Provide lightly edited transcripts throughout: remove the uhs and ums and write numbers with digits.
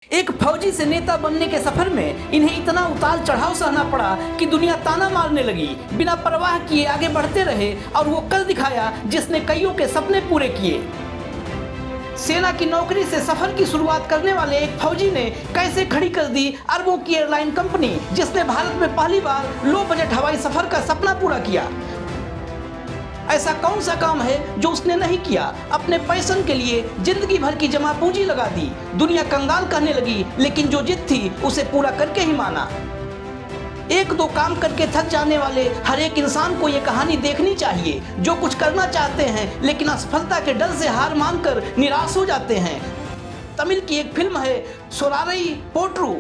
एक फौजी से नेता बनने के सफर में इन्हें इतना उतार चढ़ाव सहना पड़ा कि दुनिया ताना मारने लगी। बिना परवाह किए आगे बढ़ते रहे और वो कर दिखाया जिसने कईयों के सपने पूरे किए। सेना की नौकरी से सफर की शुरुआत करने वाले एक फौजी ने कैसे खड़ी कर दी अरबों की एयरलाइन कंपनी, जिसने भारत में पहली बार लो बजट हवाई सफर का सपना पूरा किया। ऐसा कौन सा काम है जो उसने नहीं किया? अपने पैशन के लिए जिंदगी भर की जमा पूंजी लगा दी। दुनिया कंगाल कहने लगी, लेकिन जो जिद थी उसे पूरा करके ही माना। एक दो काम करके थक जाने वाले हर एक इंसान को ये कहानी देखनी चाहिए, जो कुछ करना चाहते हैं लेकिन असफलता के डर से हार मानकर निराश हो जाते हैं। तमिल की एक फिल्म है सोरारई पोट्रू,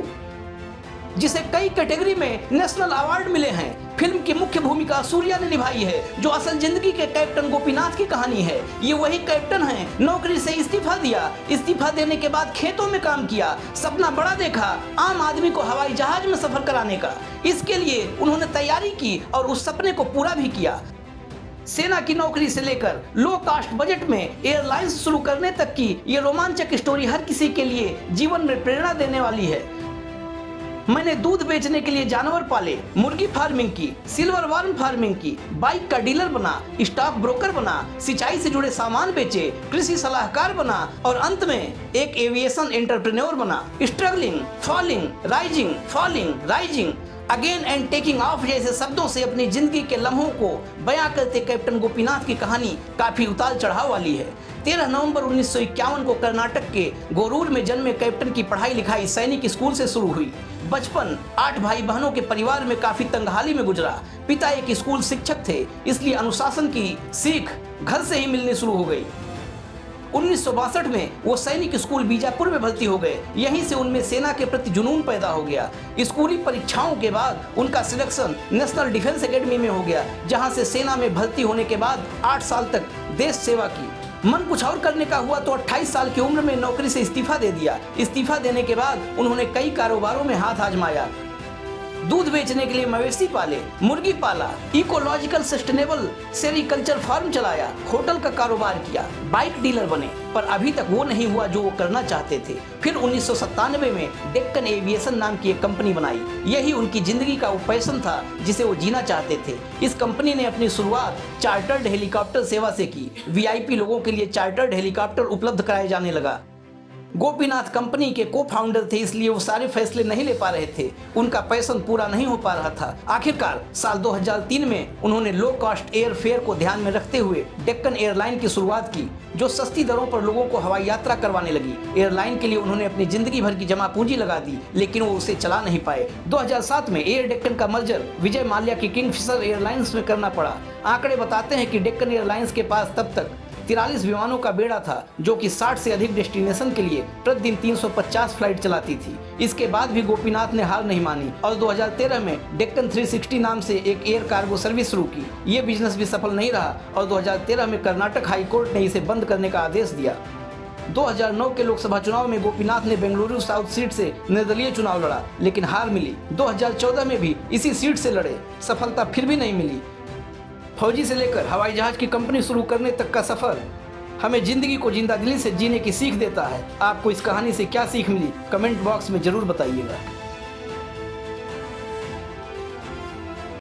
जिसे कई कैटेगरी में नेशनल अवार्ड मिले हैं। फिल्म की मुख्य भूमिका सूर्या ने निभाई है, जो असल जिंदगी के कैप्टन गोपीनाथ की कहानी है। ये वही कैप्टन हैं, नौकरी से इस्तीफा दिया, इस्तीफा देने के बाद खेतों में काम किया, सपना बड़ा देखा, आम आदमी को हवाई जहाज में सफर कराने का। इसके लिए उन्होंने तैयारी की और उस सपने को पूरा भी किया। सेना की नौकरी से लेकर लो कास्ट बजट में एयरलाइंस शुरू करने तक की ये रोमांचक स्टोरी हर किसी के लिए जीवन में प्रेरणा देने वाली है। मैंने दूध बेचने के लिए जानवर पाले, मुर्गी फार्मिंग की, सिल्वर वर्म फार्मिंग की, बाइक का डीलर बना, स्टॉक ब्रोकर बना, सिंचाई से जुड़े सामान बेचे, कृषि सलाहकार बना और अंत में एक एविएशन एंटरप्रेन्योर बना। Struggling, falling, rising, falling, rising, again and taking of जैसे शब्दों से अपनी जिंदगी के लम्हों को बयां करते कैप्टन गोपीनाथ की कहानी काफी उतार चढ़ाव वाली है। 13 नवंबर 1951 को कर्नाटक के गोरूर में जन्मे कैप्टन की पढ़ाई लिखाई सैनिक स्कूल से शुरू हुई। बचपन 8 भाई बहनों के परिवार में काफी तंगहाली में गुजरा। पिता एक स्कूल शिक्षक थे, इसलिए अनुशासन की सीख घर से ही मिलनी शुरू हो गई। 1962 में वो सैनिक स्कूल बीजापुर में भर्ती हो गए। यहीं से उनमें सेना के प्रति जुनून पैदा हो गया। स्कूली परीक्षाओं के बाद उनका सिलेक्शन नेशनल डिफेंस एकेडमी में हो गया, जहां से सेना में भर्ती होने के बाद 8 साल तक देश सेवा की। मन कुछ और करने का हुआ तो 28 साल की उम्र में नौकरी से इस्तीफा दे दिया। इस्तीफा देने के बाद उन्होंने कई कारोबारों में हाथ आजमाया। दूध बेचने के लिए मवेशी पाले, मुर्गी पाला, इकोलॉजिकल सस्टेनेबल सेरिकल्चर फार्म चलाया, होटल का कारोबार किया, बाइक डीलर बने, पर अभी तक वो नहीं हुआ जो वो करना चाहते थे। फिर 1997 में डेक्कन एविएशन नाम की एक कंपनी बनाई। यही उनकी जिंदगी का वो पैशन था जिसे वो जीना चाहते थे। इस कंपनी ने अपनी शुरुआत चार्टर्ड हेलीकॉप्टर सेवा से की। वीआईपी लोगों के लिए चार्टर्ड हेलीकॉप्टर उपलब्ध कराए जाने लगा। गोपीनाथ कंपनी के को फाउंडर थे, इसलिए वो सारे फैसले नहीं ले पा रहे थे। उनका पैशन पूरा नहीं हो पा रहा था। आखिरकार साल 2003 में उन्होंने लो कॉस्ट एयर फेयर को ध्यान में रखते हुए डेक्कन एयरलाइन की शुरुआत की, जो सस्ती दरों पर लोगों को हवाई यात्रा करवाने लगी। एयरलाइन के लिए उन्होंने अपनी जिंदगी भर की जमा पूंजी लगा दी, लेकिन वो उसे चला नहीं पाए। 2007 में एयर डेक्कन का मर्जर विजय माल्या की किंगफिशर एयरलाइंस में करना पड़ा। आंकड़े बताते हैं कि डेक्कन एयरलाइंस के पास तब तक 43 विमानों का बेड़ा था, जो कि 60 से अधिक डेस्टिनेशन के लिए प्रतिदिन 350 फ्लाइट चलाती थी। इसके बाद भी गोपीनाथ ने हार नहीं मानी और 2013 में डेक्कन 360 नाम से एक एयर कार्गो सर्विस शुरू की। ये बिजनेस भी सफल नहीं रहा और 2013 में कर्नाटक हाई कोर्ट ने इसे बंद करने का आदेश दिया। 2009 के लोकसभा चुनाव में गोपीनाथ ने बेंगलुरु साउथ सीट से निर्दलीय चुनाव लड़ा, लेकिन हार मिली। 2014 में भी इसी सीट से लड़े, सफलता फिर भी नहीं मिली। फौजी से लेकर हवाई जहाज की कंपनी शुरू करने तक का सफर हमें जिंदगी को जिंदा दिली से जीने की सीख देता है। आपको इस कहानी से क्या सीख मिली, कमेंट बॉक्स में जरूर बताइएगा।